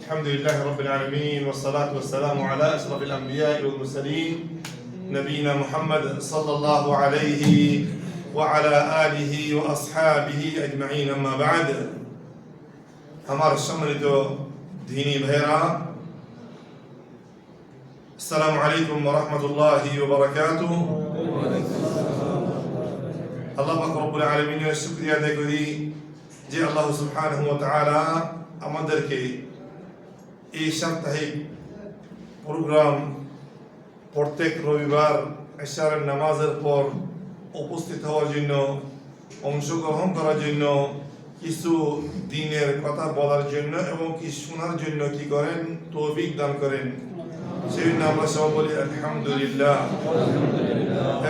الحمد لله رب العالمين والصلاة والسلام على أشرف الأنبياء والمرسلين نبينا محمد صلى الله عليه وعلى آله وأصحابه أجمعين أما بعد हमारे सम्मानित दीनी भाइरा अस्सलामु अलैकुम व रहमतुल्लाहि व बाराकातुहू আল্লাহ পাক রব্বুল আলামিনের শুকরিয়া আদায় করি যে আল্লাহ সুবহানাহু ওয়া তাআলা আমাদেরকে এই সাপ্তাহিক প্রোগ্রাম প্রত্যেক রবিবার ইশার নামাজের পর উপস্থিত হওয়ার জন্য অংশগ্রহণ করার জন্য কিছু দিনের কথা বলার জন্য এবং কি শোনার জন্য কি করেন তৌফিক দান করেন সেই জন্য আমরা সবাই বলি আলহামদুলিল্লাহ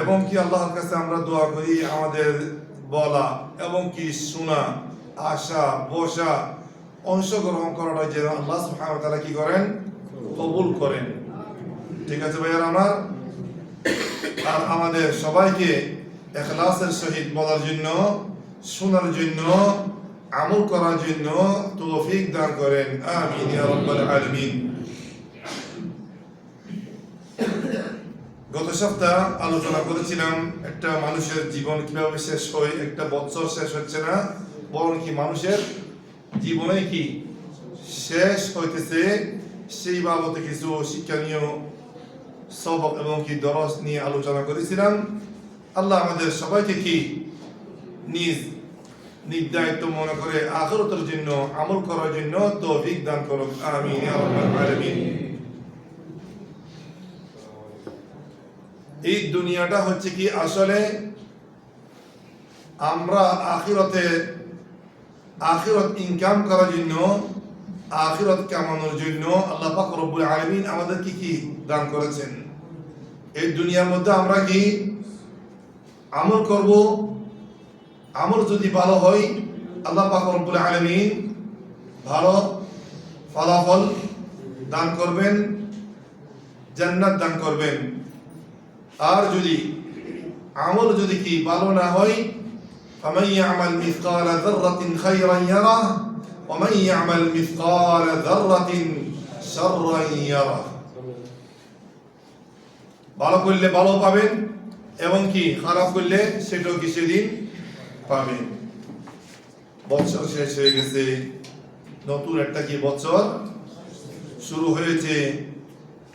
এবং কি আল্লাহর কাছে আমরা দোয়া করি আমাদের বলা এবং কি শোনা আশা বসা অংশগ্রহণ করাটা যেন আল্লাহ সুবহানাহু ওয়া তাআলা কি করেন কবুল করেন। ঠিক আছে ভাইয়ার আমার, আর আমাদের সবাইকে ইখলাসের সহিত বলার জন্য শোনার জন্য আমল করার জন্য তৌফিক দান করেন, আমিন ইয়া রাব্বাল আলামিন। গত সপ্তাহ আলোচনা করেছিলাম একটা মানুষের জীবন কিভাবে শেষ হয়, একটা বছর শেষ হচ্ছে না বরং কি মানুষের জীবনে কি শেষ হইতেছে সেই বাবদে কিছু শিক্ষণীয় সবক এবং কি দরস নিয়ে আলোচনা করেছিলাম। আল্লাহ আমাদের সবাইকে কি নিজ দায়িত্ব মনে করে আখিরাতের জন্য আমল করার জন্য তৌফিক দান করুক, আমিন ইয়া রাব্বাল আলামিন। এই দুনিয়াটা হচ্ছে কি আসলে আমরা আখিরাত ইনকাম করার জন্য আখিরাত কামানোর জন্য আল্লাহ পাক রব্বুল আলামিন আমাদেরকে কি দান করেছেন। এই দুনিয়ার মধ্যে আমরা কি আমল করব, আমল যদি ভালো হয় আল্লাহ পাক রব্বুল আলামিন ভালো ফলাফল দান করবেন, জান্নাত দান করবেন। আর যদি আমল যদি কি ভালো না হয় فمن يعمل مثقال ذرة خيرا يره ومن يعمل مثقال ذرة شرا يره। ভালো করলে ভালো পাবেন এবং কি খারাপ করলে সেটাও কি সেদিন পাবেন। বছর শেষ হয়ে গেছে, নতুন একটা কি বছর শুরু হয়েছে।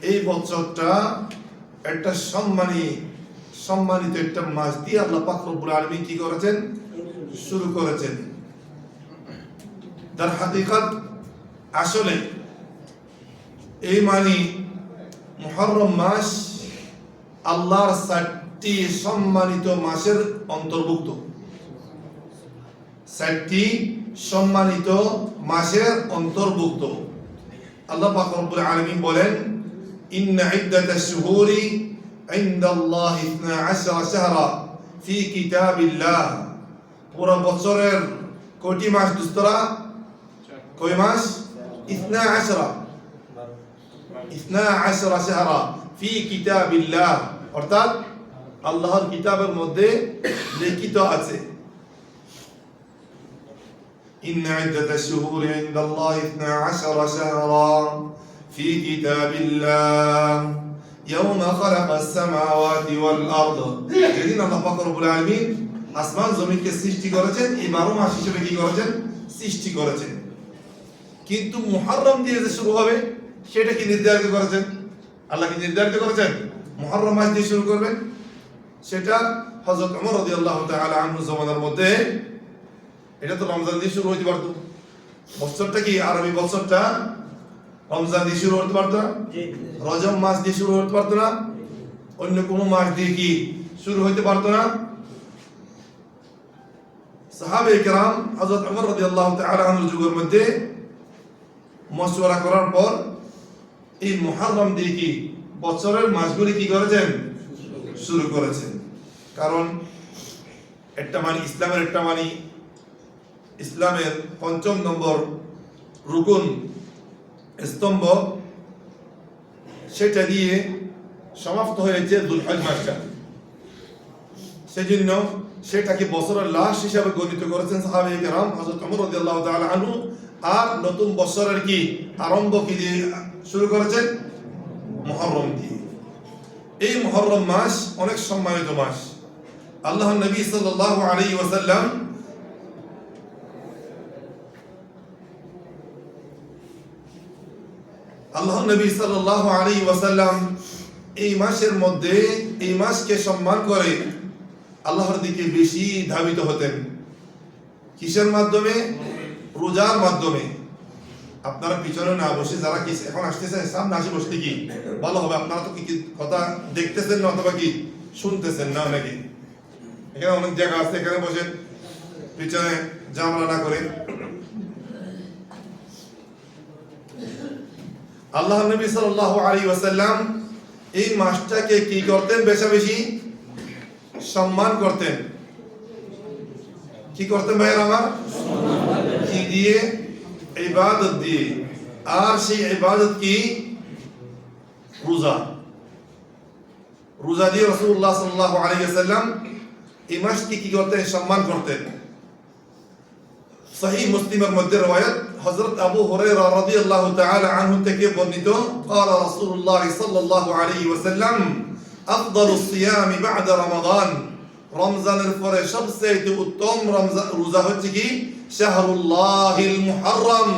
এই বছরটা একটা সম্মানিত একটা মাস দিয়ে আল্লাহ পাক রব্বুল আলামিন কি করেছেন শুরু করেছেন। তার হাকিকত আসলে এই মানে মুহররম মাস আল্লাহর 7টি সম্মানিত মাসের অন্তর্ভুক্ত, 7টি সম্মানিত মাসের অন্তর্ভুক্ত। আল্লাহ পাক রব্বুল আলামিন বলেন ইন্না ইদ্দাতাশ শুহুরি ইনদাল্লাহি 12 শাহরা ফি কিতাবিল্লাহ। পুরো বছরের কয়টি মাস দোস্তরা? কয় মাস? 12 শাহরা ফি কিতাবিল্লাহ, অর্থাৎ আল্লাহর কিতাবের মধ্যে লিখিত আছে। ইন্না ইদ্দাতাশ শুহুরি ইনদাল্লাহি 12 শাহরা ফি কিতাবিল্লাহ ইয়াউমা খালাকাস সামাওয়াতি ওয়াল আরদ। যেদিন আল্লাহ পাক রব্বুল আলামিন আসমান জমিনকে সৃষ্টি করেছেন, এই 12 মাস হিসেবে কি করেছেন সৃষ্টি করেছেন। কিন্তু মুহররম দিয়ে যে শুরু হবে সেটা কি নির্ধারিত করেছেন? আল্লাহ কি নির্ধারিত করেছেন মুহররম মাস দিয়ে শুরু করবেন? সেটা হযরত ওমর রাদিয়াল্লাহু তাআলা আনহু জামানার মধ্যে এটা তো রমজান দিয়ে শুরু হতে পারতো। বছরটা কি আরবি বছরটা রমজান দিয়ে শুরু হতে পারতো না, রজব মাস দিয়ে শুরু হতে পারতো না, অন্য কোনো মাস দিয়ে কি শুরু হতে পারতো না। সাহাবায়ে কেরাম হযরত ওমর রাদিয়াল্লাহু তাআলা আনহুর যুগের মধ্যে মশওয়ারা করার পর এই মুহররম দিয়ে কি বছরের মাসগুলি কি করেছেন শুরু করেছেন। কারণ একটা মানে ইসলামের 5ম নম্বর রুকুন স্তম্ভ, সেটা দিয়ে সমাপ্ত হয়েছে যুলহজ মাসটা। সেজন্য সেটাকে বছরের লাস্ট হিসাবে গণিত করেছেন সাহাবায়ে কেরাম। হযরত ওমর রাদিয়াল্লাহু তাআলা আনহু আর নতুন বছরের কি আরম্ভ কি দিয়ে শুরু করেছেন? মুহররম দিয়ে। এই মুহররম মাস অনেক সম্মানিত মাস। আল্লাহর নবী সাল্লাল্লাহু আলাইহি ওয়াসাল্লাম এই মাসের মধ্যে এই মাসকে সম্মান করে আল্লাহর দিকে বেশি ধাবিত হতেন। কিসের মাধ্যমে? রোজার মাধ্যমে। আপনারা পিছনে না বসে যারা কি এখন আসতেছেন সামনে আসে বসতে কি ভালো হবে। আপনারা তো কি কথা দেখতেছেন না অথবা কি শুনতেছেন না নাকি? এখানে অনেক জায়গা আছে, এখানে বসে পিছনে ঝামেলা না করে। আল্লাহ নবী সাল্লাল্লাহু আলাইহি ওয়াসাল্লাম এই মাসটাকে কি করতেন? বেশি বেশি সম্মান করতেন। কি করতেন ভাইয়ের আমার? কি দিয়ে? ইবাদত দিয়ে। আর সেই ইবাদত কি? রোজা। রোজা দিয়ে রাসূলুল্লাহ সাল্লাল্লাহু আলাইহি ওয়াসাল্লাম এই মাসকে কি করতেন? সম্মান করতেন। সহিহ মুসলিমের মধ্যে রওয়ায়াত হযরত আবু হুরায়রা রাদিয়াল্লাহু তাআলা আনহু থেকে বর্ণিত, قال رسول الله صلى الله عليه وسلم أفضل الصيام بعد رمضان রমজানের পরে সবচেয়ে উত্তম রোজা হচ্ছে কি? শাহরুল্লাহিল মুহাররম,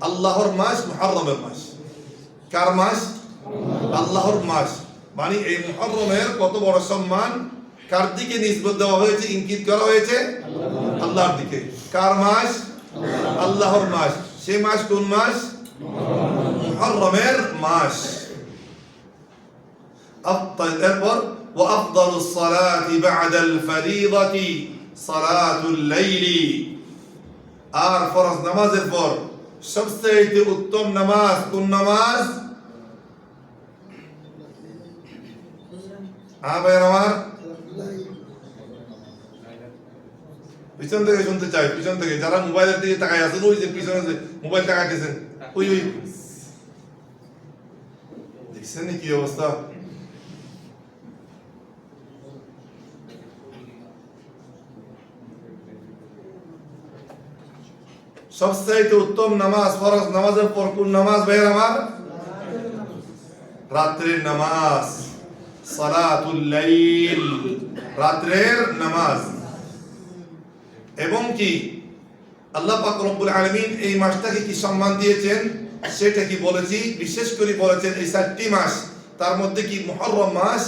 আল্লাহর মাস, মুহররমের মাস। কার মাস? আল্লাহর মাস। মানে এই মুহররমের কত বড় সম্মান, কার দিকে নিসবত দেওয়া হয়েছে, ইঙ্গিত করা হয়েছে? আল্লাহর দিকে। কার মাস? আল্লাহর মাস। সে মাস কোন মাস? মুহররমের মাস। এরপর وأفضل الصلاة بعد الفريضة صلاة الليل আর ফরজ নামাজের পর সবচেয়ে উত্তম নামাজ কোন নামাজ? আমার পিছন থেকে শুনতে চাই, পিছন থেকে যারা মোবাইলের দিকে তাকায় আছেন, ওই যে পিছনে যে মোবাইল তাকাইতেছেন, ওই ওই দেখছেন কি অবস্থা? সবচেয়ে উত্তম নামাজ ফরজ নামাজের পর কোন নামাজ ভাইয়ের আমার? রাত্রের নামাজ, সালাতুল লাইল, রাত্রের নামাজ। এবং কি আল্লাহ পাক রব্বুল আলামিন এই মাসটাকে কি সম্মান দিয়েছেন সেটা কি বলেছি, বিশেষ করে বলেছেন এই 4টি মাস, তার মধ্যে কি মুহররম মাস।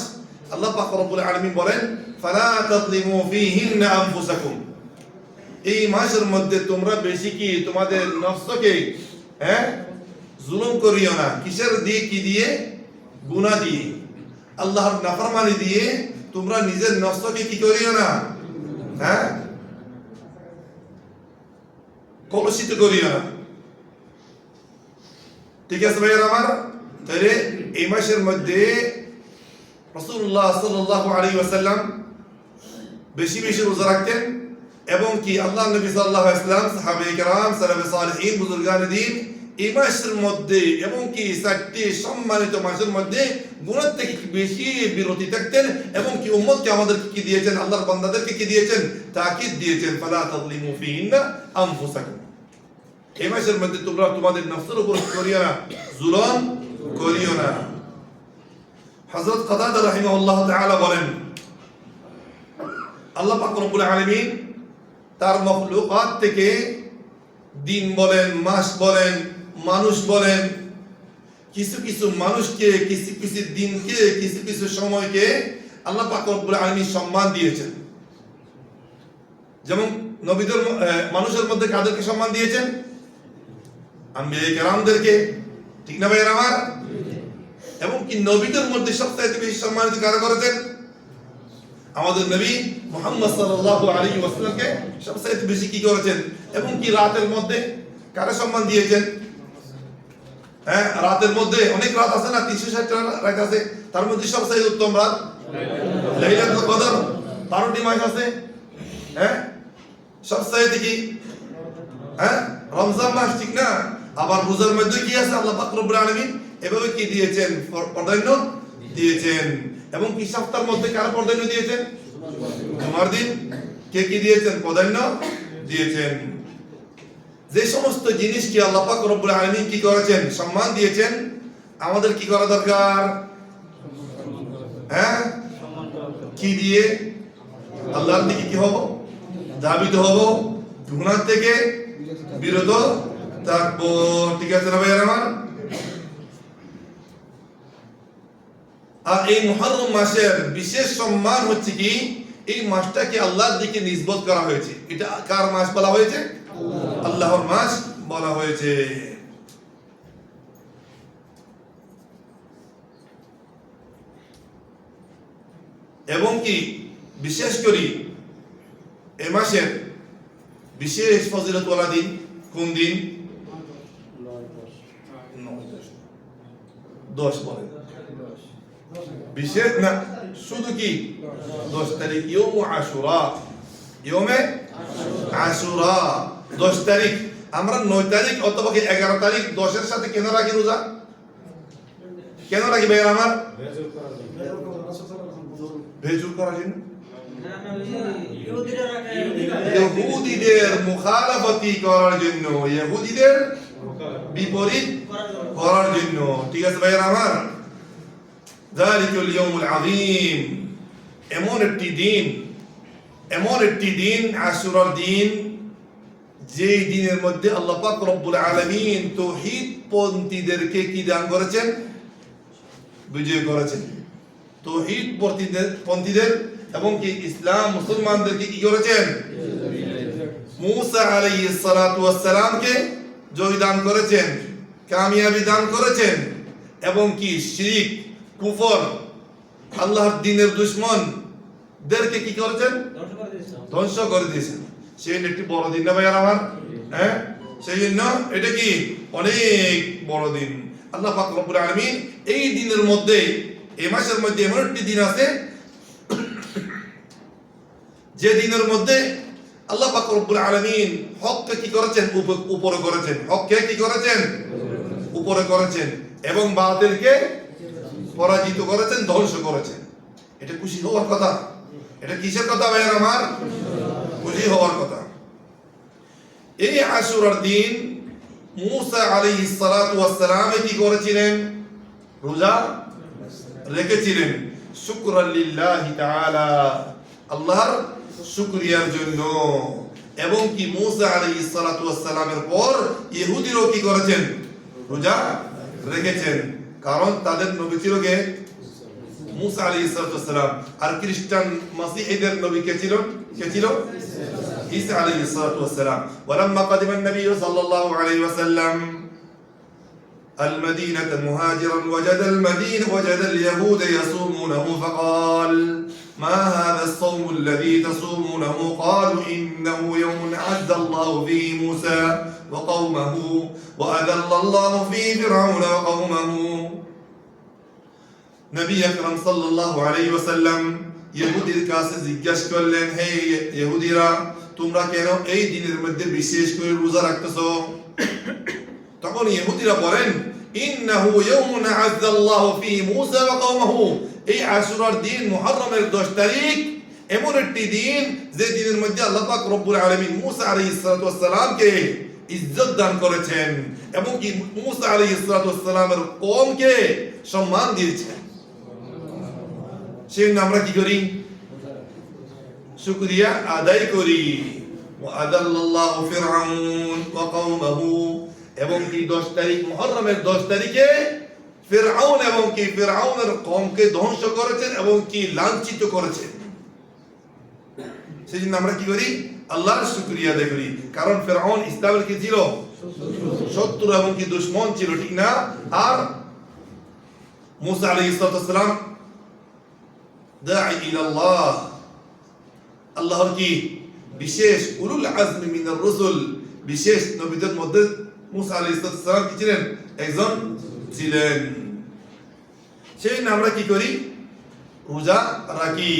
আল্লাহ পাক রব্বুল আলামিন বলেন ফালা তাযলিমু ফীহিন্না আনফুসাকুম, এই মাসের মধ্যে তোমরা বেশি কি তোমাদের নফসকে জুলুম করিও না। কিসের দিয়ে? কি দিয়ে? গুনাহ দিয়ে, আল্লাহর নাফরমানি দিয়ে তোমরা নিজের নফসকে কি করিও না, কলুষিত করিও না। ঠিক আছে ভাইয়ের আমার? তাহলে এই মাসের মধ্যে রাসূলুল্লাহ সাল্লাল্লাহু আলাইহি ওয়াসাল্লাম বেশি বেশি রোজা রাখতেন। এবং কি আল্লাহ নবী সাল্লাল্লাহু আলাইহি ওয়াসাল্লাম, সাহাবায়ে কেরাম, সালাফে সালেহিন, বুজুর্গানে দ্বীন এই মাসের মধ্যে এবং কি 4টি সম্মানিত মাসের মধ্যে গুনাহ থেকে বেশি বিরতি থাকতেন। এবং কি উম্মতকে আমাদেরকে কি দিয়েছেন? আল্লাহর বান্দাদেরকে কি দিয়েছেন? তাকিদ দিয়েছেন ফালা তাযলিমু ফীহিন্না আনফুসাকুম, এই মাসের মধ্যে তোমরা তোমাদের নফসের উপর করিও না, জুলুম করিও না। হযরত কাতাদা রাহিমাহুল্লাহ তাআলা বলেন আল্লাহ পাক রব্বুল আলামিন তার মখলুকাত থেকে দিন বলেন, মাস বলেন, মানুষ বলেন, কিছু কিছু মানুষকে, কিছু কিছু দিনকে, কিছু কিছু সময়কে আল্লাহ পাক রব্বুল আলামিন সম্মান দিয়েছেন। যেমন নবীদের মানুষের মধ্যে কাদেরকে সম্মান দিয়েছেন? আম্বিয়া কেরামদেরকে, ঠিক না ভাইয়ের আমার? এবং কি নবীদের মধ্যে সবচেয়ে বেশি সম্মানিত কারা করেছেন? আমাদের নবী মুহাম্মদ সাল্লাল্লাহু আলাইহি ওয়াসাল্লামকে সবচেয়ে বেশি কি করেছেন? এবং কি রাতের মধ্যে কারা সম্মান দিয়েছেন? রাতের মধ্যে অনেক রাত আছে না, 360টা রাত আছে, তার মধ্যে সবচেয়ে উত্তম রাত লাইলাতুল কদর, 12টি মাস আছে। সবচেয়ে কি রমজান মাস, ঠিক না? আবার রোজার মধ্যে কি আছে? আল্লাহ পাক রব্বুল আলামিন এভাবে কি দিয়েছেন? প্রাধান্য দিয়েছেন। এবং কি সপ্তাহের মধ্যে কার প্রাধান্য দিয়েছেন? জুমার দিন কে কি দিয়েছেন? প্রাধান্য দিয়েছেন। যে সমস্ত জিনিসকে আল্লাহ পাক রব্বুল আলামিন কি করেছেন, সম্মান দিয়েছেন, আমাদের কি করা দরকার? হ্যাঁ, কি দিয়ে? আল্লাহর দিকে কি হব? ধাবিত হব, গুনাহ থেকে বিরত থাকবো। ঠিক আছে না ভাইয়ার আমার? আর এই মুহররম মাসের বিশেষ সম্মান হচ্ছে কি, এই মাসটাকে আল্লাহর দিকে নিসবত করা হয়েছে। এটা কার মাস বলা হয়েছে? আল্লাহর মাস বলা হয়েছে। এবং কি বিশেষ করে এ মাসের বিশেষ ফজিলত ওয়ালা দিন কোন দিন? 10 বলেন। বিশেষ না, শুধু কি 10 তারিখ, ইয়ম আশুরা, ইয়মে আশুরা 10 তারিখ। আমরা 9 তারিখ অথবা 11 তারিখ 10-এর সাথে কেন রাখি রোজা? কেন রাখি ভাই আমার? ভেজুর করার জন্য, ইহুদিদের মুখালাফতি করার জন্য, ইহুদিদের বিপরীত করার জন্য। ঠিক আছে ভাই আমার? যালিকুল ইয়াউমুল আযীম, এমন একটি দিন আশুরার দিন, যে দিনের মধ্যে আল্লাহ পাক রব্বুল আলামিন তাওহীদ পন্থীদেরকে কি দান করেছেন? বিজয় করেছেন। তাওহীদ পন্থীদের এবং কি ইসলাম মুসলমানদেরকে কি করেছেন? মুসা আলাইহিস সালাতু ওয়াস সালামকে জয় দান করেছেন, কামিয়াবি দান করেছেন, এবং কি শিরক, কুফর, আল্লাহর দ্বীনের দুশমনদেরকে কি করেছেন? ধ্বংস করে দিয়েছেন। সেই একটি বড় দিন না ভাইয়া আমার? হ্যাঁ, সেই জন্য এটা কি অনেক বড় দিন। আল্লাহ পাক রব্বুল আলামিন এই দিনের মধ্যে, এই মাসের মধ্যে এমন একটি দিন আছে যে দিনের মধ্যে আল্লাহ পাক রব্বুল আলামিন হককে কি করেছেন? উপরে করেছেন। হককে কি করেছেন? উপরে করেছেন, এবং বাতিলকে পরাজিত করেছেন, ধ্বংস করেছেন। এটা খুশি হওয়ার কথা। এটা কিসের কথা ভাইয়া আমার? খুশি হওয়ার কথা। এই আশুরার দিন মুসা আলাইহিস সালাতু ওয়াস সালাম কি করেছিলেন? রোজা রেখেছিলেন, শুকরান লিল্লাহি তাআলা, আল্লাহর শুকরিয়ার জন্য। এবং কি মুসা আলাইহিস সালাতু ওয়াস সালামের পর ইহুদিরাও কি করেছেন? রোজা রেখেছেন। কারণ তাদের নবী ছিল কে? মুসা আলাইহিস সালাতু ওয়াস সালাম। আর খ্রিস্টান মাসিহীদের নবী কে ছিল? ঈসা আলাইহিস সালাতু ওয়াস সালাম। ওয়ালাম্মা কাদিমা an-নবী সাল্লাল্লাহু আলাইহি ওয়াসাল্লাম المدينة مهاجرا وجد اليهود يصومونه فقال ما هذا الصوم الذي تصومونه؟ قالوا إنه يوم عز الله فيه موسى وقومه وأذل الله فيه فرعون وقومه। নবী আকরাম সাল্লাল্লাহু আলাইহি ওয়াসাল্লাম ইহুদির কাছে জিজ্ঞাসা করলেন, হে ইহুদিরা, তোমরা কেন এই দিনের মধ্যে বিশেষ করে রোজা রাখতেছো? তখন ইহুদিরা বলেন, ইন্নাহু ইয়াউমুন আযাল্লাহু ফি মূসা ওয়া কওমাহু, এই আশুরার দিন মুহররমের 10 তারিখ এমন একটি দিন যে দিনের মধ্যে আল্লাহ পাক রব্বুল আলামিন মূসা আলাইহিস সালাতু ওয়াস সালামকে ইজ্জত দান করেছেন, এবং কি মূসা আলাইহিস সালাতু ওয়াস সালামের কওমকে সম্মান দিয়েছেন। সেই আমরা কি করি? শুকরিয়া আদায় করি। ওয়া আদাল্লাল্লাহু ফিরআউন ওয়া কওমাহু, এবং কি 10 তারিখ মুহররমের 10 তারিখে ফিরআউন এবং কি ফিরআউনের কওমকে ধ্বংস করেছেন এবং কি লাঞ্ছিত করেছেন। সেজন্য আমরা কি করি? আল্লাহর শুকরিয়া আদায় করি। কারণ ফিরআউন ইসলামের কি ছিল? শত্রু এবং কি দুশমন ছিল, ঠিক না? আর মুসা আলাইহিস সালাম দাঈ ইলাল্লাহ, আল্লাহর কি বিশেষ উলুল আজমি মিনার রাসূল, বিশেষ নবীদের মধ্যে মুসা আলাইহিস সালাম কি ছিলেন? একজন ছিলেন। সেই আমরা কি করি? রোজা রাখি।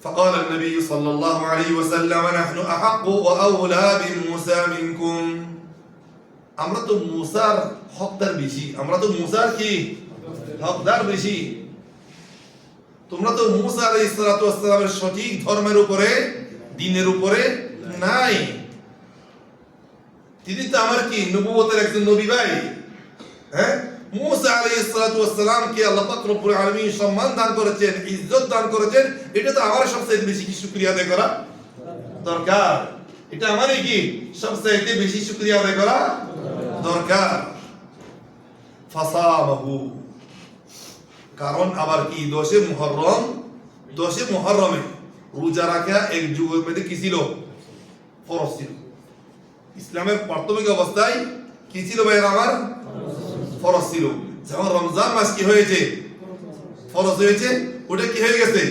فقال النبي صلى الله عليه وسلم نحن أحق وأولى بموسى منكم, আমরা তো মুসার হকদার বেশি, আমরা তো মুসার কি হকদার বেশি। তোমরা তো মুসা আলাইহিস সালাতু ওয়াস সালামের সঠিক ধর্মের উপরে, দ্বীনের উপরে নাই। তিনি তো আমার কি নবুয়তের একজন নবী ভাই। হ্যাঁ, মুসা আলাইহিস সালাতু ওয়াস সালামকে আল্লাহ পাক রব্বুল আলামিন সম্মান দান করেছেন, ইজ্জত দান করেছেন। এটা তো আমার সবচেয়ে বেশি কি শুকরিয়া আদায় করা দরকার। এটা আমারই কি সবচেয়ে বেশি শুকরিয়া আদায় করা দরকার। ফাসামাহু, কারণ আবার কি 10 মুহররমে রোজা রাখা এক যুগের মধ্যে কি ছিল? ফরজ ছিল। ইসলামের প্রাথমিক অবস্থায় কি ছিল ভাই আমার? ফরজ ছিল। যখন রমজান মাস কি হয়েছে? ফরজ হয়েছে, ওটা কি হয়ে গেছে?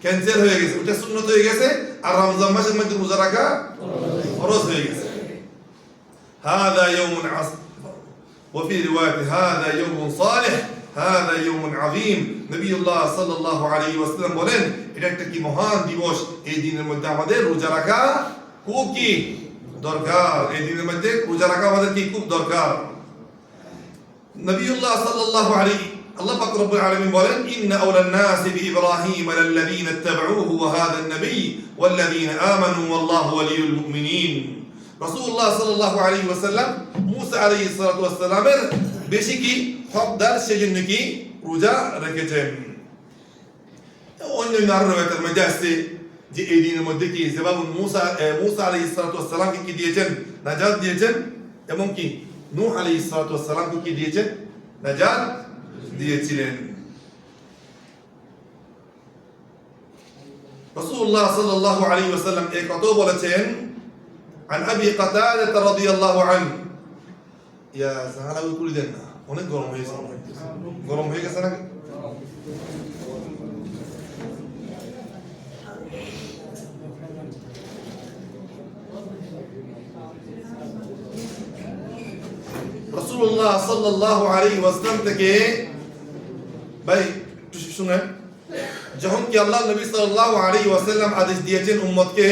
ক্যান্সেল হয়ে গেছে, ওটা সুন্নত হয়ে গেছে। আর রমজান মাসের মধ্যে রোজা রাখা ফরজ হয়ে গেছে। হাদা ইয়াউমুন وفي رواية هذا يوم صالح هذا يوم عظيم নবিউল্লাহ সাল্লাল্লাহু আলাইহি ওয়াসাল্লাম বলেন এটা একটা কি মহান দিবস। এই দিনের মধ্যে আমাদের রোজা রাখা খুব কি দরকার। এই দিনের মধ্যে রোজা রাখা আমাদের কি খুব দরকার। নবিউল্লাহ সাল্লাল্লাহু আলাইহি আল্লাহ পাক রব্বুল আলামিন বলেন ইন্না আওলান নাসি বিইব্রাহিম লাল্লাযীনা ইত্তাবাউহু ওয়া হাযা আন-নবী ওয়াল্লাযীনা আমানু ওয়াল্লাহু ওয়ালিয়ুল মুমিনিন। রাসূলুল্লাহ সাল্লাল্লাহু আলাইহি ওয়াসাল্লাম মুসা আলাইহিস সালাতু ওয়াস সালামের বেশি কি হকদার, সেজন্য কি রোজা রেখেছেন। অন্য আরো রওয়ায়াতের মধ্যে আছে যে এই দিনের মধ্যে কি যেভাবে মুসা আলাইহিস সালাতু ওয়াস সালামকে কি দিয়েছেন? নাজাত দিয়েছেন। এবং কি নূহ আলাইহিস সালাতু ওয়াস সালামকে কি দিয়েছেন? নাজাত দিয়েছিলেন। রাসূলুল্লাহ সাল্লাল্লাহু আলাইহি ওয়াসাল্লাম এই কথাও বলেছেন عن أبي قتادة رضي الله عنه يا زهرة ويقول لنا অনেক গরম হয়ে গেছে না? রাসূলুল্লাহ সাল্লাল্লাহু আলাইহি ওয়াসাল্লাম থেকে ভাই শুনেন, যখন কি আল্লাহ নবী সাল্লাল্লাহু আলাইহি ওয়াসাল্লাম আদেশ দিয়েছেন উম্মতকে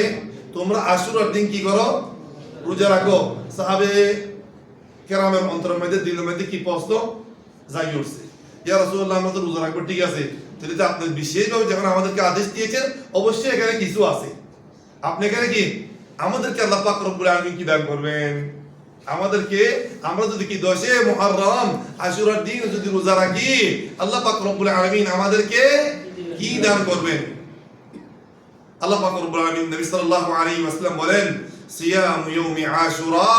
তোমরা আশুরার দিন কি করো? রোজা রাখো। সাহাবে কেরামের অন্তরের মধ্যে দিলের মধ্যে কি প্রশ্ন জাগিয়ে উঠছে, ইয়া রাসূলুল্লাহ আমরা তো রোজা রাখবো, ঠিক আছে, তাহলে তো আপনি বিশেষভাবে যখন আমাদেরকে আদেশ দিয়েছেন অবশ্যই এখানে কিছু আছে। আপনি এখানে কি আমাদেরকে আল্লাহ পাক রব্বুল আলামিন কি দান করবেন? আমাদেরকে আমরা যদি কি 10 মুহররম আশুরার দিন যদি রোজা রাখি আল্লাহ পাক রব্বুল আলামিন আমাদেরকে কি দান করবেন? আল্লাহ পাক রব্বুল আলামিন নবী সাল্লাল্লাহু আলাইহি ওয়াসাল্লাম বলেন সিয়াম ইয়াউমি আশুরা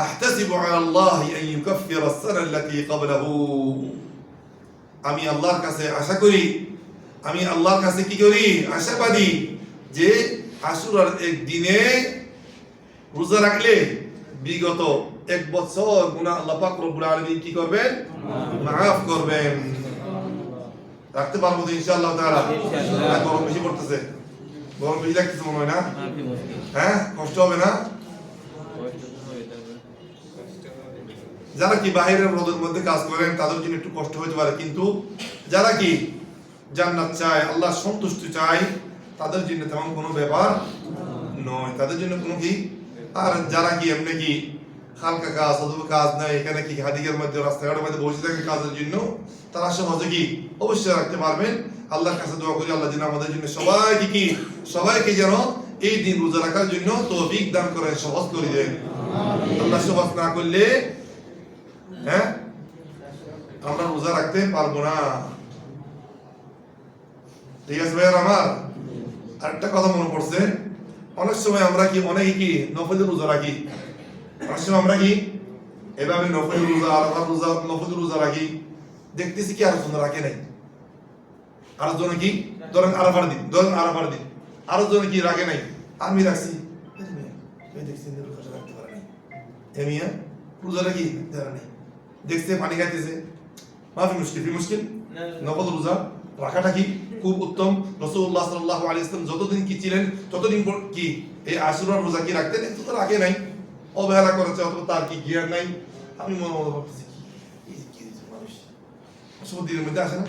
আহতাসিবু আলা আল্লাহ আন ইউকাফিরা আস-সানা আল্লাতী ক্বাবলাহু। আমি আল্লাহর কাছে আশা করি, আমি আল্লাহর কাছে কি করি? আশাবাদী যে আশুরার এক দিনে রোজা রাখলে বিগত এক বছর গুনাহ আল্লাহ পাক রব্বুল আলামিন কি করবেন? মাফ করবেন। রাখতে পারবো তো ইনশাআল্লাহ তাআলা? গরম বেশি পড়তেছে, গরম বেশি লাগতেছে মনে হয় না? হ্যাঁ, কষ্ট হবে না? যারা কি বাইরের রোদের মধ্যে কাজ করেন তাদের জন্য একটু কষ্ট হতে পারে, কিন্তু যারা কি জান্নাত চায়, আল্লাহ সন্তুষ্টি চায়, তাদের জন্য তেমন কোনো ব্যাপার নয়, তাদের জন্য কোনো কি। আর যারা কি এমনি কি হালকা কাজ অথবা কাজ নাই, এখানে কি হাদিকের মধ্যে রাস্তাঘাটের মধ্যে বসে থাকে কাজের জন্য, তারা সহজে কি অবশ্যই রাখতে পারবেন। আল্লাহর কাছে দোয়া করি আল্লাহ যেন আমাদের জন্য সবাইকে যেন এই দিন রোজা রাখার জন্য তৌফিক দান করেন, সহজ করে দেন। আল্লাহ সহজ না করলে হ্যাঁ আমরা রোজা রাখতে পারবো না। ঠিক আছে ভাইয়ার আমার? আরেকটা কথা মনে পড়ছে, অনেক সময় আমরা কি অনেকে কি নফল রোজা রাখি, অনেক সময় আমরা কি এভাবে নফল রোজা আরাফার রোজা নফল রোজা রাখি, দেখতেছি কি আরেকজন রাখে নাই, আরেকজন কি ধরেন আরাফার দিন আরেকজন কি রাখে নাই, আমি রাখছি, রাখতে পারে নাই, এমিয়া রোজাটা কি ধরে নাই, দেখছে পানি খাইতেছে, মাফি মুশকিল নফল রোজা রাখাটা কি খুব উত্তম। রাসূলুল্লাহ সাল্লাল্লাহু আলাইহি ওয়াসাল্লাম যতদিন কি ছিলেন ততদিন কি এই আশুরার রোজা কি রাখতেন, একটু তো রাখে নাই, অবহেলা করেছে, অথবা তার কি জ্ঞান নাই। আমি মনে ভাবতেছি কি মানুষ সব দিনের মধ্যে আসে না,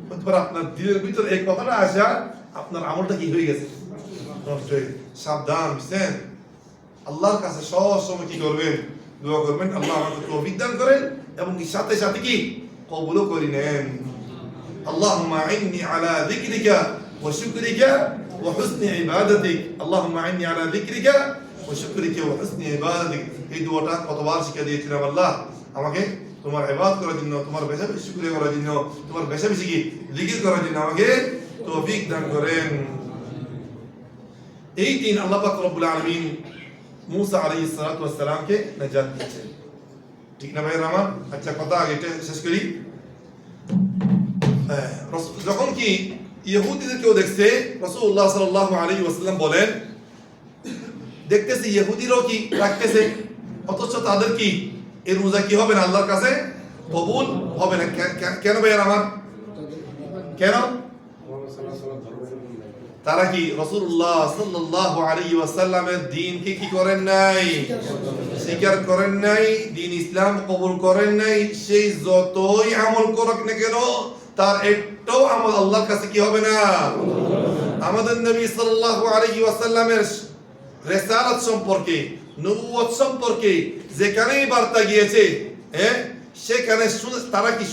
হতে পারে আপনার দিলের ভিতরে এই কথাটা আসা আপনার আমলটা কি হয়ে গেছে, নষ্ট হয়ে। সাবধান বুঝছেন, আল্লাহর কাছে সব সময় কি করবেন? দোয়া করবেন আল্লাহ আমাকে তৌফিক দান করেন এবং সাথে সাথে কি কবুলও করে নেন। اللهم أعني على ذكرك وشكرك وحسن عبادتك اللهم أعني على ذكرك ওয়া শুকরিকা ওয়া হুসনি ইবাদাতিক, এই দোয়াটা কতবার শিখিয়ে দিয়েছিলাম। আল্লাহ আমাকে তোমার ইবাদত করার জন্য, তোমার বেশি বেশি শুকরিয়া করার জন্য, তোমার বেশি বেশি কি জিকির করার জন্য আমাকে তৌফিক দান করেন। এই দিন আল্লাহ পাক রব্বুল আলামিন মুসা আলাইহিস সালাতু ওয়াস সালামকে নাজাত দিয়েছেন, ঠিক না ভাই আমার? আচ্ছা, কথা আগে শেষ করি। যখন কি ইহুদিদের কেউ দেখছে, রাসূলুল্লাহ সাল্লাল্লাহু আলাইহি ওয়াসাল্লাম বলেন, দেখতেছে ইহুদিরাও কি রাখতেছে, অথচ তাদের কি এই রোজা কি হবে না, আল্লাহর কাছে কবুল হবে না। কেন ভাই আমার? কেন? তারা কি রাসূলুল্লাহ সাল্লাল্লাহু আলাইহি ওয়াসাল্লামের দ্বীনকে কি করেন নাই, স্বীকার করেন নাই, দ্বীন ইসলাম কবুল করেন নাই। সেই যতই আমল করুক না কেন, তার একটাও আমল আল্লাহর কাছে কি হবে না। আমাদের নবী সাল্লাল্লাহু আলাইহি ওয়াসাল্লামের রিসালাত সম্পর্কে, নবুয়ত সম্পর্কে যেখানেই বার্তা গিয়েছে, সেখানে তারা কি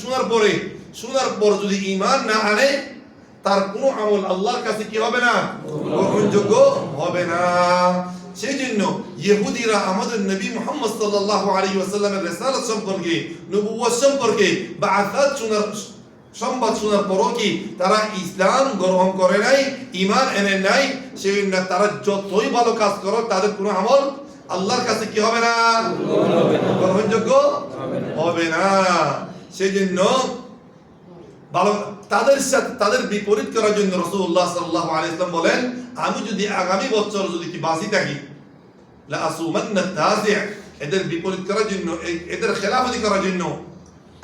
শোনার পর যদি ঈমান না আনে, তার কোনো আমল আল্লাহর কাছে কি হবে না, গ্রহণযোগ্য হবে না। সেই জন্য ইহুদিরা আমাদের নবী মুহাম্মদ সাল্লাল্লাহু আলাইহি ওয়াসাল্লামের রিসালাত সম্পর্কে, নবুয়ত সম্পর্কে বাআসাত সংবাদ শোনার পরও কি তারা ইসলাম গ্রহণ করে নাই, ঈমান এনে নাই। সেই জন্য তারা যতই ভালো কাজ করো, তাদের কোনো আমল আল্লাহর কাছে কি হবে না, গ্রহণযোগ্য হবে না। সেই জন্য ভালো তাদের সাথে তাদের বিপরীত করার জন্য রাসূলুল্লাহ সাল্লাল্লাহু আলাইহি ওয়াসাল্লাম বলেন, আমি যদি আগামী বছর যদি কি বাঁচি থাকি, লা আসুমান্না তাসি', এদের বিপরীত করার জন্য, এদের খেলাফতি করার জন্য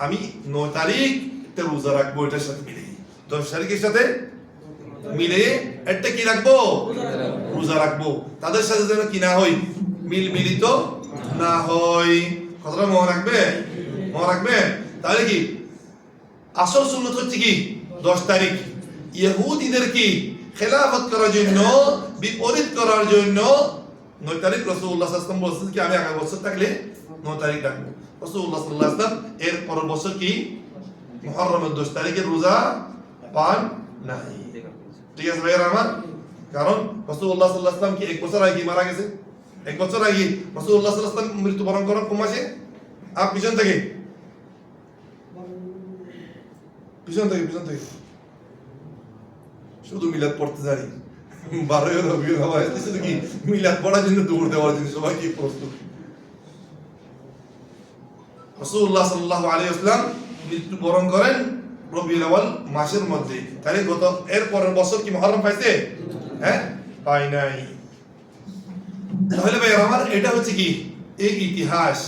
আমি 9 তারিখ রোজা রাখবো। এটার সাথে মিলে 10 তারিখের সাথে মিলে একটা কি রাখবো, রোজা রাখবো। তাদের সাথে যেন কি না হয়, মিলিত না হয়। কথাটা মনে রাখবে। তাহলে কি আসল সুন্নত হচ্ছে কি 10 তারিখ। ইহুদিদের কি খেলাফত করার জন্য, বিপরীত করার জন্য 9 তারিখ রাসূলুল্লাহ সাল্লাল্লাহু আলাইহি ওয়াসাল্লাম বলছেন কি আমি আগামী বছর থাকলে 9 তারিখ রাখবো। রাসূলুল্লাহ সাল্লাল্লাহু আলাইহি ওয়াসাল্লাম এর পরের বছর কি মুহররমের 10 তারিখের রোজা পান নাই। ঠিক আছে ভাইরা আমার? কারণ রাসূলুল্লাহ সাল্লাল্লাহু আলাইহি ওয়াসাল্লাম কি 1 বছর আগে মারা গেছে। 1 বছর আগে রাসূলুল্লাহ সাল্লাল্লাহু আলাইহি ওয়াসাল্লাম মৃত্যুবরণ করার কোন মাসে? পিছন থেকে শুধু মিলাদ পড়তে জানি, 12 রবিউল আউয়াল শুধু কি মিলাদ পড়ার জন্য দৌড় দেওয়ার জন্য সবাই কি প্রস্তুত। রাসূলুল্লাহ সাল্লাল্লাহু আলাইহি ওয়াসাল্লাম মৃত্যুবরণ করেন রবিউল আউয়াল মাসের মধ্যে। তাহলে গত এর পরের বছর কি মুহররম পাইছে? পাই নাই। তাহলে ভাই আমার এটা হচ্ছে কি এই ইতিহাস।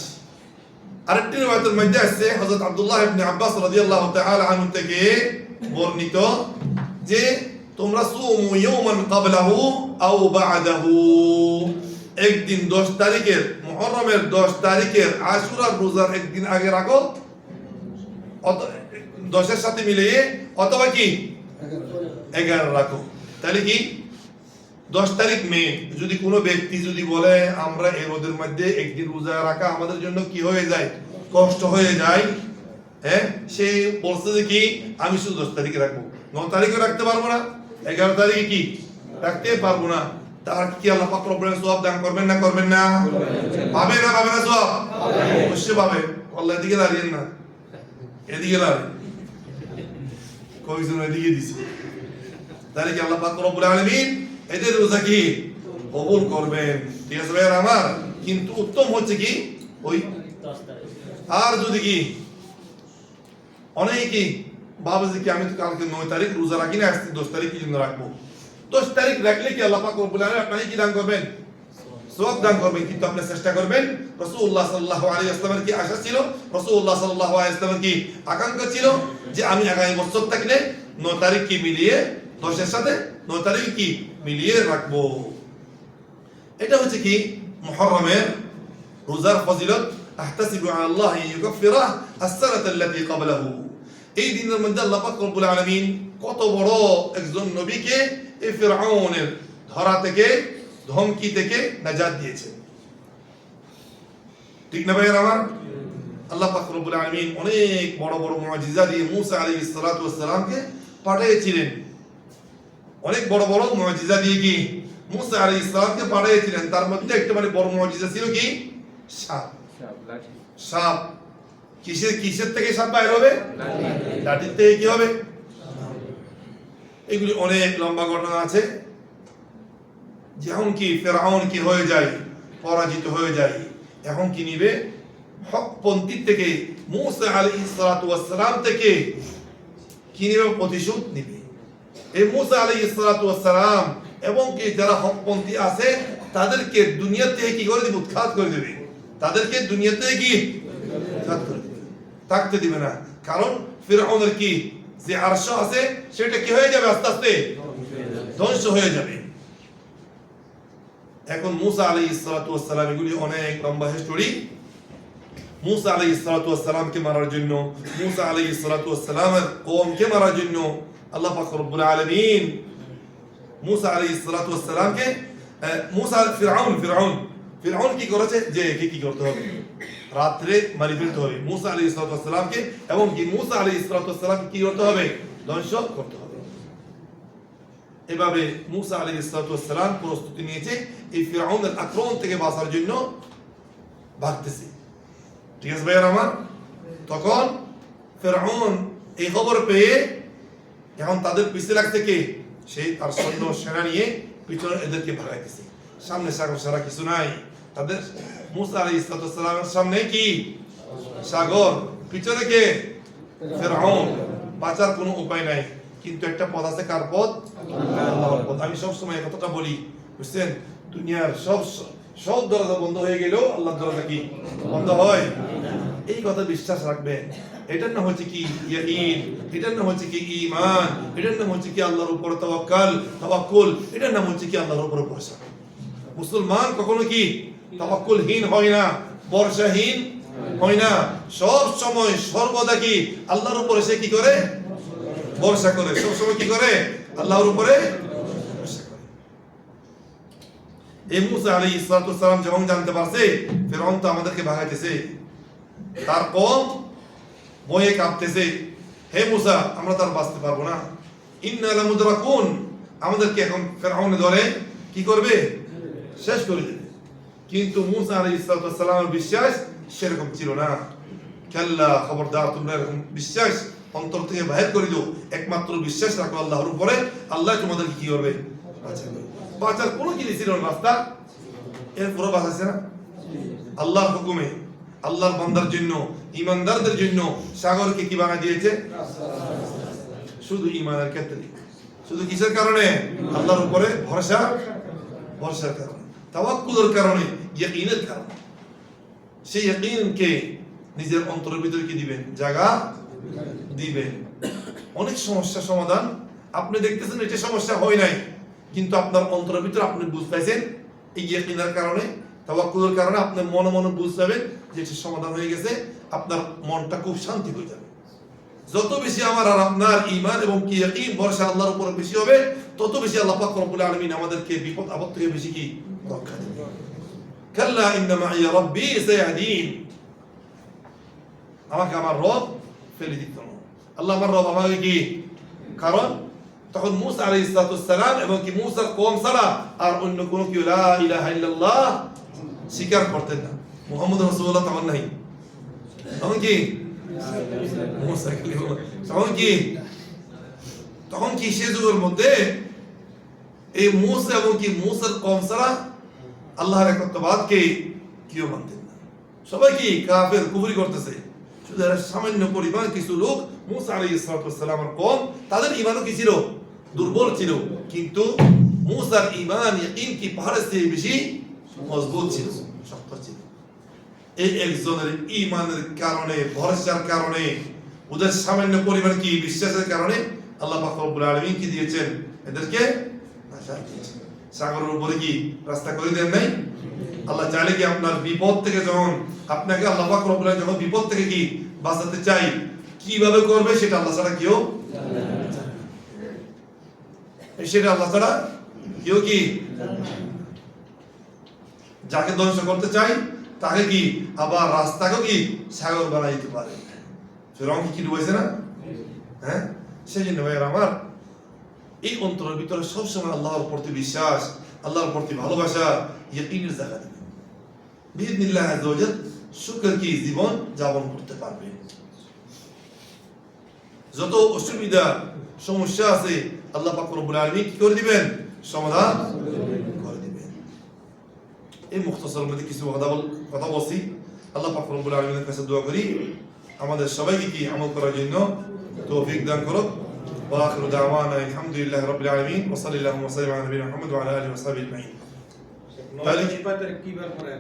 আরেকটি riwayতের মধ্যে আছে হযরত আব্দুল্লাহ ইবনে আব্বাস রাদিয়াল্লাহু তাআলা আনহু থেকে বর্ণিত যে তোমরা সুমু ইয়াওমান ক্বাবলাহু আও বা'দাহু, একদিন 10 তারিখের মুহররমের 10 তারিখের আশুরার রোজার একদিন আগে রাখো, 10 এর সাথে মিলিয়ে, অথবা কি 11 রাখো। তাহলে কি 10 তারিখ মে যদি কোনো ব্যক্তি যদি বলে আমরা এই রোদের মধ্যে একদিন রোজা রাখা আমাদের জন্য কি হয়ে যায়, কষ্ট হয়ে যায়, সে বলছে যে কি আমি শুধু 10 তারিখে রাখবো, 9 তারিখে রাখতে পারবো না, 11 তারিখে কি রাখতে পারবো না, তার কি আল্লাহ পাক রব্বুল আলামিন সওয়াব দান করবেন না? পাবে না সওয়াব? অবশ্যই পাবে। আল্লাহ এদিকে দাঁড়িয়েন না, এদিকে দাঁড়িয়ে কয়েকজন এদিকে দিছে। তাহলে কি আল্লাহ পাক রব্বুল আলামিন এদের রোজা কি কবুল করবেন। ঠিক আছে ভাইরা আমার? কিন্তু উত্তম হচ্ছে কি ওই 10 তারিখ। আর যদি কি অনেকেই ভাবে যে কি আমি তো কালকে 9 তারিখ রোজা রাখি না, আজকে 10 তারিখ কি জন্য রাখবো। 10 তারিখ রাখলে কি আল্লাহ পাক রব্বুল আলামিন আপনাকে কি দান করবেন? সওয়াব দান করবেন। কিন্তু আপনি চেষ্টা করবেন, রাসূলুল্লাহ সাল্লাল্লাহু আলাইহি ওয়াসাল্লামের কি আশা ছিল, রাসূলুল্লাহ সাল্লাল্লাহু আলাইহি ওয়াসাল্লামের কি আকাঙ্ক্ষা ছিল যে আমি আগামী বছর থাকলে 9 তারিখ কি মিলিয়ে 10 এর সাথে 9 তারিখ কি মিলিয়ে রাখবো। এটা হচ্ছে কি মুহররমের রোজার ফজিলত। আহতাসিবু আলাল্লাহি ইউকাফিরা আস-সানাতা আল্লাতী ক্বাবলাহু। এই দিনের মধ্যে আল্লাহ পাক রব্বুল আলামিন কত বড় একজন নবীকে এই ফিরআউনের ধরা থেকে, ধমকি থেকে নাজাত দিয়েছেন। ঠিক না ভাইরা আমার? আল্লাহ পাক রব্বুল আলামিন অনেক বড় বড় মুআজিজা দিয়ে মুসা আলাইহিস সালাতু ওয়াস সালামকে পাঠিয়েছিলেন। অনেক বড় বড় মুআজিজা দিয়ে কি মুসা আলাইহিস সালামকে পাঠিয়েছিলেন, তার মধ্যে একটা মানে বড় মুজিজা ছিল কি? সাপ। সাপ কিসের থেকে সাপ বাইর হবে? লাঠির থেকে কি হবে? এগুলি অনেক লম্বা ঘটনা আছে। যখন কি ফেরাউন কি হয়ে যায়, পরাজিত হয়ে যায়, এখন কি নিবে? হকপন্থী থেকে মুসা আলাইহিস সালাম থেকে কি নিবে? প্রতিশোধ নিবে। এই মুসা আলাইহিস সালাম এবং কি যারা হকপন্থী আছে তাদেরকে দুনিয়া থেকে কি করে দিবে? উৎখাত করে দেবে। তাদেরকে দুনিয়া থেকে কি উৎখাত করে দেবে, থাকতে দিবে না। কারণ ফিরআউনের কি যে আরশ আছে সেটা কি হয়ে যাবে? আস্তে আস্তে ধ্বংস হয়ে যাবে। এখন মুসা আলাইহিস সালাম, এগুলি অনেক লম্বা হিস্টোরি। মুসা আলাইহিস সালামকে মারার জন্য, মুসা আলাইহিস সালামের কওমকে মারার জন্য আল্লাহ পাক রব্বুল আলামিন মুসা আলাইহিস সালামকে ফিরআউন কি করেছে? যে কি করতে হবে? রাত্রে মারি ফেলতে হবে মুসা আলাইহিস সালামকে, এবং কি মুসা আলাইহিস সালামকে কি করতে হবে? ধ্বংস করতে হবে। এভাবে মুসা আলাইহিস সালাম প্রস্তুতি নিয়েছে এই ফিরআউনের আক্রমণ থেকে বাঁচার জন্য ভাগতেছে। ঠিক আছে ভাইয়ার আমার? তখন ফিরআউন এই খবর পেয়ে এখন তাদের পিছে লাগতে কে? সেই তার সৈন্য সেনা নিয়ে পিছনে এদেরকে ভাগাইতেছে। সামনে সাগর ছাড়া কিছু নাই। তাদের মুসা আলাইহিস সালামের সামনে কি? সাগর, পিছনে কে? ফিরআউন। বাঁচার কোনো উপায় নাই, কিন্তু একটা পথ আছে। কার পথ? আল্লাহর পথ। আমি সব সময় কথাটা বলি, বুঝছেন? দুনিয়ার সব দরজা বন্ধ হয়ে গেলেও আল্লাহর দরজা কি বন্ধ হয়? এই কথা বিশ্বাস রাখবেন। এটার নাম হচ্ছে কি ইয়াকিন, এটার নাম হচ্ছে কি ঈমান, এটার নাম হচ্ছে কি আল্লাহর উপর তাওয়াক্কুল, এটার নাম হচ্ছে কি আল্লাহর উপর ভরসা। মুসলমান কখনো কি তাওয়াক্কুলহীন হয় না, ভরসাহীন হয় না। সব সময় সর্বদা কি আল্লাহর উপরে সে কি করে? ভরসা করে। সব সময় কি করে? আল্লাহর উপরে ভরসা করে। এই মুসা আলাইহিস সালাম যখন জানতে পারছে ফিরআউন তো আমাদেরকে ভাগাইতেছে, তার কওম ভয়ে কাঁপতেছে, হে মুসা আমরা তার বাঁচতে পারবো না, ইন্না লামুদরাকুন, আমাদেরকে এখন ফিরআউন ধরে কি করবে? শেষ করে দেবে। কিন্তু মুসা আলাইহিস সালামের বিশ্বাস সেরকম ছিল না। কাল্লা, খবরদার, তোমরা এরকম বিশ্বাস অন্তর থেকে বাহির করে দিও। একমাত্র বিশ্বাস রাখো আল্লাহর উপরে, আল্লাহ তোমাদেরকে কি করবে? বাঁচাবে। বাঁচার কোনো জিনিস ছিল না রাস্তা, এর পুরো বাঁচাচ্ছে না আল্লাহর হুকুমে। আল্লাহর বান্দার জন্য, ঈমানদারদের জন্য সাগরকে কি বানিয়ে দিয়েছে? শুধু ঈমানের ক্ষেত্রে। শুধু কিসের কারণে? আল্লাহর উপরে ভরসার কারণে, তাওয়াক্কুলের কারণে, ইয়াকিনের কারণে। সেই ইয়াকিনকে নিজের অন্তরের ভিতরে কি দিবেন? জায়গা দিবেন। অনেক সমস্যা সমাধান আপনি দেখতেছেন এটা সমস্যা হয় নাই, কিন্তু আপনার অন্তরের ভিতরে আপনি বুঝতেছেন এই ইয়াকিনের কারণে, তাওয়াক্কুলের কারণে আপনি মনে মনে বুঝবেন যে এটা সমাধান হয়ে গেছে। আপনার মনটা খুব শান্তি হয়ে যাবে। যত বেশি আমার আর আপনার ঈমান এবং কি ইয়াকিন ভরসা আল্লাহর উপর বেশি হবে, তত বেশি আল্লাহ পাক রব্বুল আলামিন আমাদেরকে বিপদ আপদ থেকে বেশি কি রক্ষা দেবে। কাল্লা ইন্না মাইয়া রাব্বি সায়াহদিন, আমাকে আমার রব ফেলে দিত না। আল্লাহ আমার রব আমাকে কি? কারণ তখন মুসা আলাইহিস সালাম এবং কি মুসার কওম ছাড়া আর অন্য কোনো কি লা ইলাহা ইল্লাল্লাহ স্বীকার করতেন না। মুহাম্মদ রাসূলুল্লাহ তখন নাই। তখন কি মুসা তখন কি সে যুগের মধ্যে এই মুসা এবং কি মুসার কওম ছাড়া আল্লাহর একত্ববাদকে কেউ মানতেন না। সবাই কি কাফের, কুফরি করতেছে। শুধু সামান্য পরিমাণ কিছু লোক মুসা আলাইহিস সালামের কওম, তাদের ঈমানও কি ছিল? দুর্বল ছিল। কিন্তু মুসার ঈমান ইয়াকিন কি পাহাড়ের চেয়ে বেশি মজবুত ছিল, শক্ত ছিল। এই একজনের ঈমানের কারণে, ভরসার কারণে, ওদের সামান্য পরিমাণ কি বিশ্বাসের কারণে আল্লাহ পাক রব্বুল আলামিন কি দিয়েছেন? এদেরকে ভাষা দিয়েছেন। সাগরের উপরে কি রাস্তা করে দেন নাই? আল্লাহ চাইলে কি আপনার বিপদ থেকে যখন আপনাকে আল্লাহ পাক রব্বুল আলামিন যখন বিপদ থেকে কি বাঁচাতে চাই, কিভাবে করবে সেটা আল্লাহ ছাড়া কেউ সেটা আল্লাহ ছাড়া কেউ কি যাকে ধ্বংস করতে চাই তাকে কি আবার রাস্তাকেও কি সাগর বানাই দিতে পারে। ফিরআউন কি ডুবাইছে না? হ্যাঁ, সেই জন্য ভাইয়ের আমার এই অন্তরের ভিতরে সবসময় আল্লাহর প্রতি বিশ্বাস, আল্লাহর প্রতি ভালোবাসা, ইয়াকিনের জায়গা দেবেন। বিইذنিল্লাহ আযজা ওয়া জাল শুকর কি জীবন যাপন করতে পারবে। যত অসুবিধা সমস্যা আছে আল্লাহ পাক রব্বুল আলামিন কি করে দিবেন? সমাধান করে দিবেন। এই মুখতাসার মধ্যে কিছু কথা বলছি। আল্লাহ পাক রব্বুল আলামিনের কাছে দোয়া করি আমাদের সবাইকে কি আমল করার জন্য তৌফিক দান করুক। ওয়া আখিরু দাওয়ানা আলহামদুলিল্লাহি রাব্বিল আলামিন ওয়া সাল্লাল্লাহু ওয়া সাল্লাম আলা নবিয়িনা মুহাম্মদ ওয়া আলা আলিহি ওয়া সাহবিহি আজমাইন। তাহলে কি ব্যাপারে